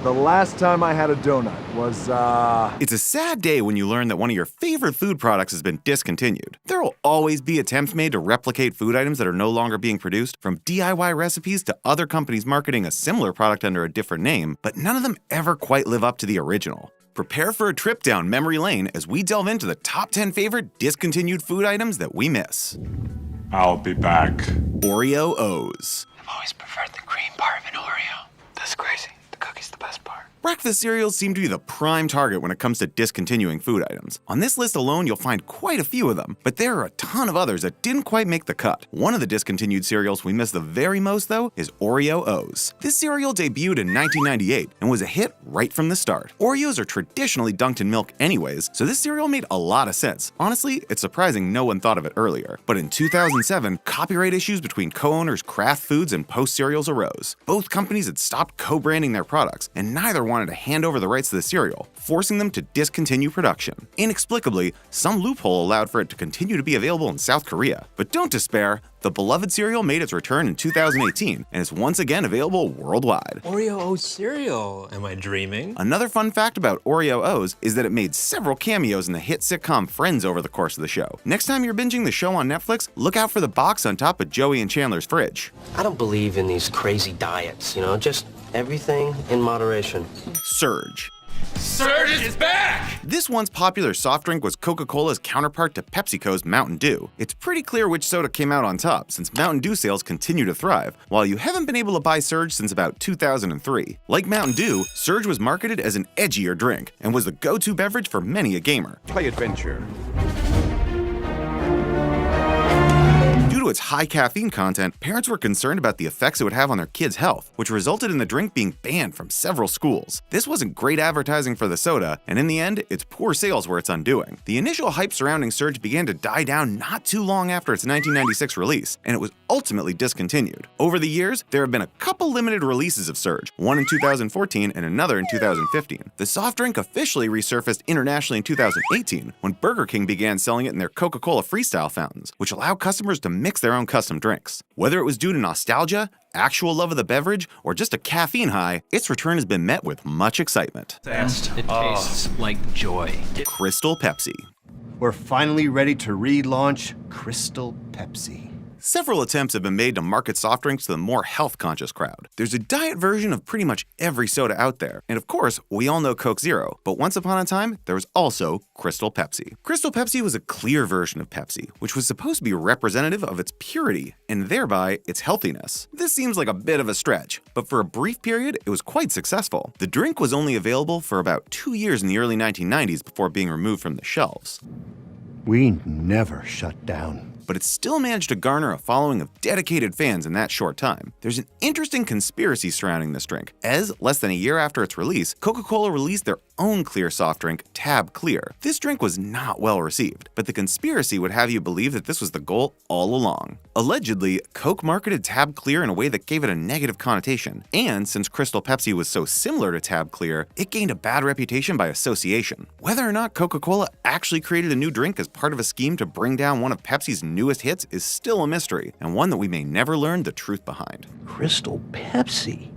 The last time I had a donut was, It's a sad day when you learn that one of your favorite food products has been discontinued. There will always be attempts made to replicate food items that are no longer being produced, from DIY recipes to other companies marketing a similar product under a different name, but none of them ever quite live up to the original. Prepare for a trip down memory lane as we delve into the top 10 favorite discontinued food items that we miss. I'll be back. Oreo O's. I've always preferred the cream part of an Oreo. That's crazy. The cookie's the best part. Breakfast cereals seem to be the prime target when it comes to discontinuing food items. On this list alone, you'll find quite a few of them, but there are a ton of others that didn't quite make the cut. One of the discontinued cereals we miss the very most, though, is Oreo O's. This cereal debuted in 1998 and was a hit right from the start. Oreos are traditionally dunked in milk anyways, so this cereal made a lot of sense. Honestly, it's surprising no one thought of it earlier. But in 2007, copyright issues between co-owners Kraft Foods and Post Cereals arose. Both companies had stopped co-branding their products, and neither wanted to hand over the rights to the cereal, forcing them to discontinue production. Inexplicably, some loophole allowed for it to continue to be available in South Korea. But don't despair, the beloved cereal made its return in 2018 and is once again available worldwide. Oreo O's cereal. Am I dreaming? Another fun fact about Oreo O's is that it made several cameos in the hit sitcom Friends over the course of the show. Next time you're binging the show on Netflix, look out for the box on top of Joey and Chandler's fridge. I don't believe in these crazy diets, just everything in moderation. Surge. Surge is back! This once popular soft drink was Coca-Cola's counterpart to PepsiCo's Mountain Dew. It's pretty clear which soda came out on top, since Mountain Dew sales continue to thrive, while you haven't been able to buy Surge since about 2003. Like Mountain Dew, Surge was marketed as an edgier drink, and was the go-to beverage for many a gamer. play adventure. Due to its high caffeine content, parents were concerned about the effects it would have on their kids' health, which resulted in the drink being banned from several schools. This wasn't great advertising for the soda, and in the end, its poor sales were its undoing. The initial hype surrounding Surge began to die down not too long after its 1996 release, and it was ultimately discontinued. Over the years, there have been a couple limited releases of Surge, one in 2014 and another in 2015. The soft drink officially resurfaced internationally in 2018 when Burger King began selling it in their Coca-Cola Freestyle fountains, which allow customers to mix their own custom drinks. Whether it was due to nostalgia, actual love of the beverage, or just a caffeine high, its return has been met with much excitement. It tastes like joy. Crystal Pepsi. We're finally ready to relaunch Crystal Pepsi. Several attempts have been made to market soft drinks to the more health-conscious crowd. There's a diet version of pretty much every soda out there, and of course, we all know Coke Zero, but once upon a time, there was also Crystal Pepsi. Crystal Pepsi was a clear version of Pepsi, which was supposed to be representative of its purity, and thereby its healthiness. This seems like a bit of a stretch, but for a brief period, it was quite successful. The drink was only available for about 2 years in the early 1990s before being removed from the shelves. We never shut down. But it still managed to garner a following of dedicated fans in that short time. There's an interesting conspiracy surrounding this drink, as less than a year after its release, Coca-Cola released their own clear soft drink, Tab Clear. This drink was not well received, but the conspiracy would have you believe that this was the goal all along. Allegedly, Coke marketed Tab Clear in a way that gave it a negative connotation, and since Crystal Pepsi was so similar to Tab Clear, it gained a bad reputation by association. Whether or not Coca-Cola actually created a new drink as part of a scheme to bring down one of Pepsi's newest hits is still a mystery, and one that we may never learn the truth behind. Crystal Pepsi?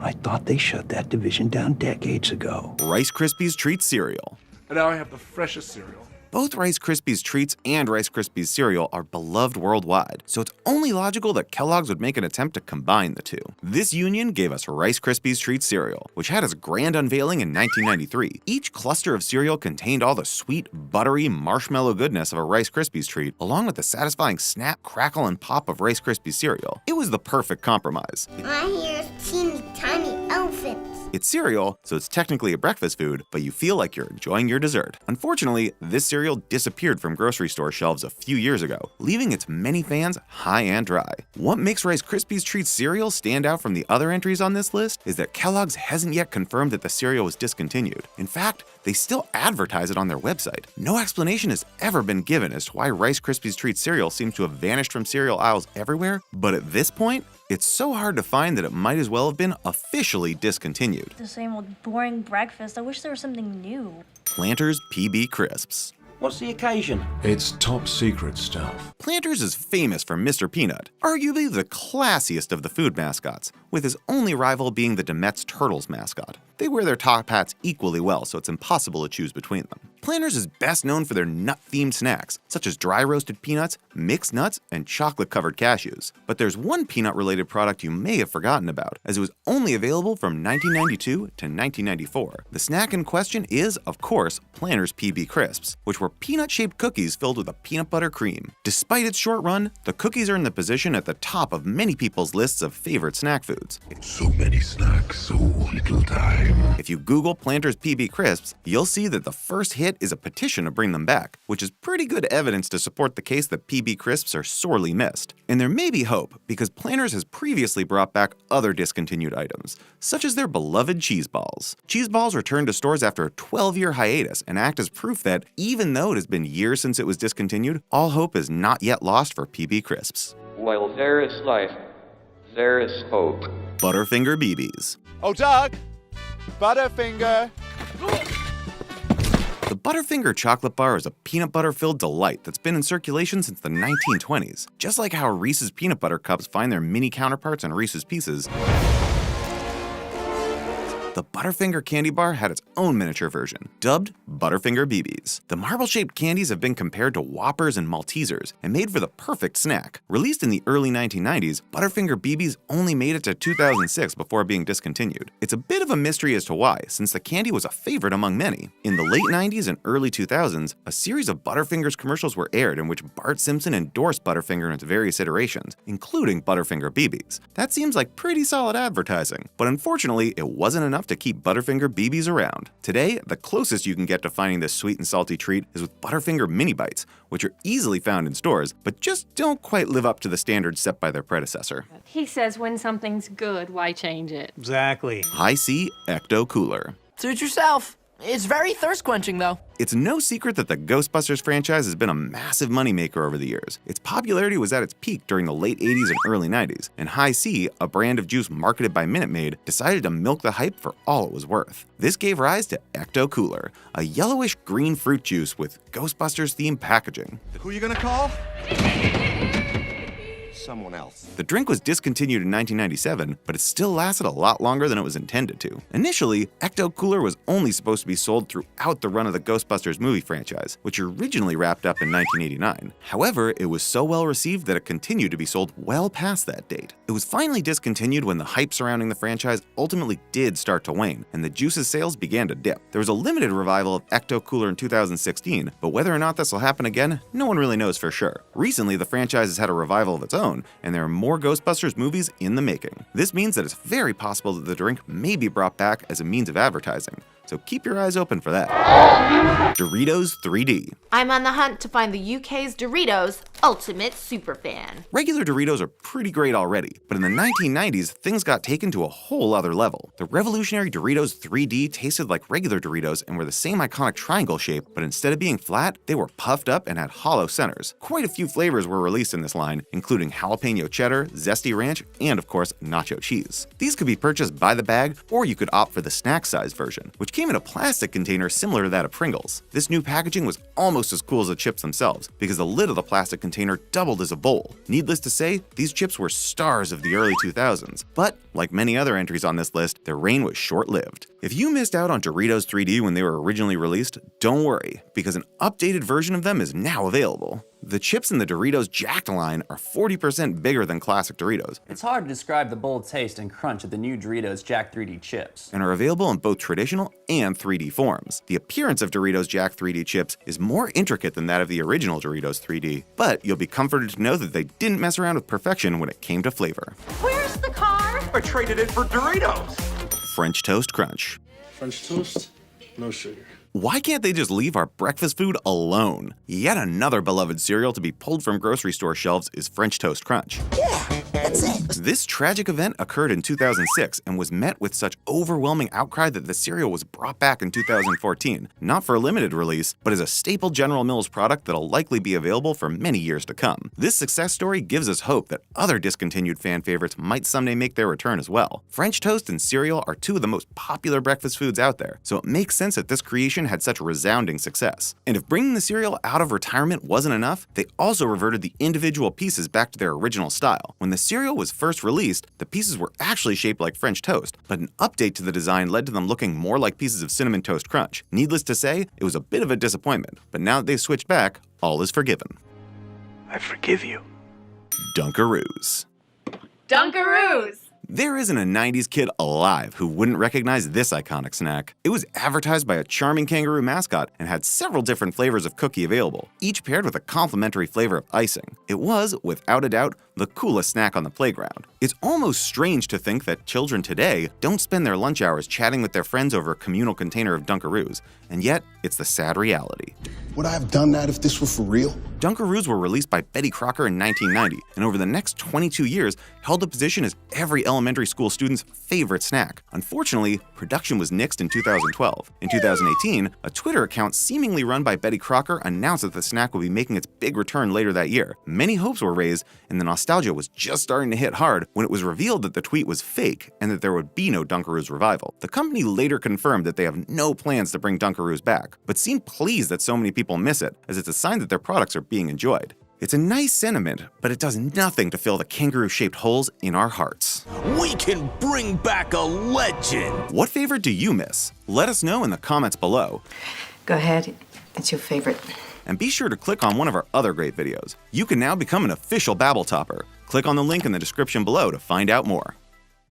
I thought they shut that division down decades ago. Rice Krispies Treats cereal. And now I have the freshest cereal. Both Rice Krispies Treats and Rice Krispies cereal are beloved worldwide, so it's only logical that Kellogg's would make an attempt to combine the two. This union gave us Rice Krispies Treats cereal, which had its grand unveiling in 1993. Each cluster of cereal contained all the sweet, buttery, marshmallow goodness of a Rice Krispies treat, along with the satisfying snap, crackle, and pop of Rice Krispies cereal. It was the perfect compromise. I hear teeny tiny elephants. It's cereal, so it's technically a breakfast food, but you feel like you're enjoying your dessert. Unfortunately, this cereal disappeared from grocery store shelves a few years ago, leaving its many fans high and dry. What makes Rice Krispies Treats cereal stand out from the other entries on this list is that Kellogg's hasn't yet confirmed that the cereal was discontinued. In fact, they still advertise it on their website. No explanation has ever been given as to why Rice Krispies Treats cereal seems to have vanished from cereal aisles everywhere, but at this point, it's so hard to find that it might as well have been officially discontinued. The same old boring breakfast. I wish there was something new. Planters PB Crisps. What's the occasion? It's top secret stuff. Planters is famous for Mr. Peanut, arguably the classiest of the food mascots, with his only rival being the Demet's Turtles mascot. They wear their top hats equally well, so it's impossible to choose between them. Planters is best known for their nut-themed snacks, such as dry roasted peanuts, mixed nuts, and chocolate-covered cashews. But there's one peanut-related product you may have forgotten about, as it was only available from 1992 to 1994. The snack in question is, of course, Planters PB Crisps, which were peanut-shaped cookies filled with a peanut butter cream. Despite its short run, the cookies are in the position at the top of many people's lists of favorite snack foods. So many snacks, so little time. If you Google Planters PB Crisps, you'll see that the first hit is a petition to bring them back, which is pretty good evidence to support the case that PB Crisps are sorely missed. And there may be hope, because Planters has previously brought back other discontinued items, such as their beloved cheese balls. Cheese balls returned to stores after a 12-year hiatus and act as proof that, even though it has been years since it was discontinued, all hope is not yet lost for PB Crisps. While there is life, there is hope. Butterfinger BBs. Oh, Doug! Butterfinger! The Butterfinger chocolate bar is a peanut butter-filled delight that's been in circulation since the 1920s. Just like how Reese's peanut butter cups find their mini counterparts in Reese's Pieces, the Butterfinger candy bar had its own miniature version, dubbed Butterfinger BBs. The marble-shaped candies have been compared to Whoppers and Maltesers and made for the perfect snack. Released in the early 1990s, Butterfinger BBs only made it to 2006 before being discontinued. It's a bit of a mystery as to why, since the candy was a favorite among many. In the late 90s and early 2000s, a series of Butterfingers commercials were aired in which Bart Simpson endorsed Butterfinger in its various iterations, including Butterfinger BBs. That seems like pretty solid advertising, but unfortunately, it wasn't enough to keep Butterfinger BBs around. Today, the closest you can get to finding this sweet and salty treat is with Butterfinger Mini Bites, which are easily found in stores, but just don't quite live up to the standards set by their predecessor. He says when something's good, why change it? Exactly. Hi-C Ecto Cooler. Suit yourself. It's very thirst-quenching, though. It's no secret that the Ghostbusters franchise has been a massive moneymaker over the years. Its popularity was at its peak during the late 80s and early 90s, and Hi-C, a brand of juice marketed by Minute Maid, decided to milk the hype for all it was worth. This gave rise to Ecto Cooler, a yellowish green fruit juice with Ghostbusters-themed packaging. Who you gonna call? Someone else. The drink was discontinued in 1997, but it still lasted a lot longer than it was intended to. Initially, Ecto Cooler was only supposed to be sold throughout the run of the Ghostbusters movie franchise, which originally wrapped up in 1989. However, it was so well received that it continued to be sold well past that date. It was finally discontinued when the hype surrounding the franchise ultimately did start to wane, and the juice's sales began to dip. There was a limited revival of Ecto Cooler in 2016, but whether or not this will happen again, no one really knows for sure. Recently, the franchise has had a revival of its own, and there are more Ghostbusters movies in the making. This means that it's very possible that the drink may be brought back as a means of advertising, so keep your eyes open for that. Doritos 3D. I'm on the hunt to find the UK's Doritos ultimate superfan. Regular Doritos are pretty great already, but in the 1990s, things got taken to a whole other level. The revolutionary Doritos 3D tasted like regular Doritos and were the same iconic triangle shape, but instead of being flat, they were puffed up and had hollow centers. Quite a few flavors were released in this line, including jalapeno cheddar, zesty ranch, and of course, nacho cheese. These could be purchased by the bag, or you could opt for the snack-sized version, which came in a plastic container similar to that of Pringles. This new packaging was almost as cool as the chips themselves, because the lid of the plastic container doubled as a bowl. Needless to say, these chips were stars of the early 2000s, but like many other entries on this list, their reign was short-lived. If you missed out on Doritos 3D when they were originally released, don't worry, because an updated version of them is now available. The chips in the Doritos Jacked line are 40% bigger than classic Doritos. It's hard to describe the bold taste and crunch of the new Doritos Jacked 3D chips. And are available in both traditional and 3D forms. The appearance of Doritos Jacked 3D chips is more intricate than that of the original Doritos 3D, but you'll be comforted to know that they didn't mess around with perfection when it came to flavor. Where's the car? I traded it for Doritos! French Toast Crunch. French toast, no sugar. Why can't they just leave our breakfast food alone? Yet another beloved cereal to be pulled from grocery store shelves is French Toast Crunch. Yeah, That's it. This tragic event occurred in 2006 and was met with such overwhelming outcry that the cereal was brought back in 2014, not for a limited release, but as a staple General Mills product that'll likely be available for many years to come. This success story gives us hope that other discontinued fan favorites might someday make their return as well. French toast and cereal are two of the most popular breakfast foods out there, so it makes sense that this creation had such resounding success. And if bringing the cereal out of retirement wasn't enough, they also reverted the individual pieces back to their original style. When the cereal was first released, the pieces were actually shaped like French toast, but an update to the design led to them looking more like pieces of Cinnamon Toast Crunch. Needless to say, it was a bit of a disappointment, but now that they've switched back, all is forgiven. I forgive you. Dunkaroos. Dunkaroos! There isn't a 90s kid alive who wouldn't recognize this iconic snack. It was advertised by a charming kangaroo mascot and had several different flavors of cookie available, each paired with a complimentary flavor of icing. It was, without a doubt, the coolest snack on the playground. It's almost strange to think that children today don't spend their lunch hours chatting with their friends over a communal container of Dunkaroos, and yet it's the sad reality. Would I have done that if this were for real? Dunkaroos were released by Betty Crocker in 1990, and over the next 22 years held a position as every elementary school student's favorite snack. Unfortunately, production was nixed in 2012. In 2018, a Twitter account seemingly run by Betty Crocker announced that the snack would be making its big return later that year. Many hopes were raised, and the nostalgia was just starting to hit hard when it was revealed that the tweet was fake and that there would be no Dunkaroos revival. The company later confirmed that they have no plans to bring Dunkaroos back, but seem pleased that so many people miss it, as it's a sign that their products are being enjoyed. It's a nice sentiment, but it does nothing to fill the kangaroo-shaped holes in our hearts. We can bring back a legend! What favorite do you miss? Let us know in the comments below. Go ahead, it's your favorite. And be sure to click on one of our other great videos. You can now become an official Babble Topper. Click on the link in the description below to find out more.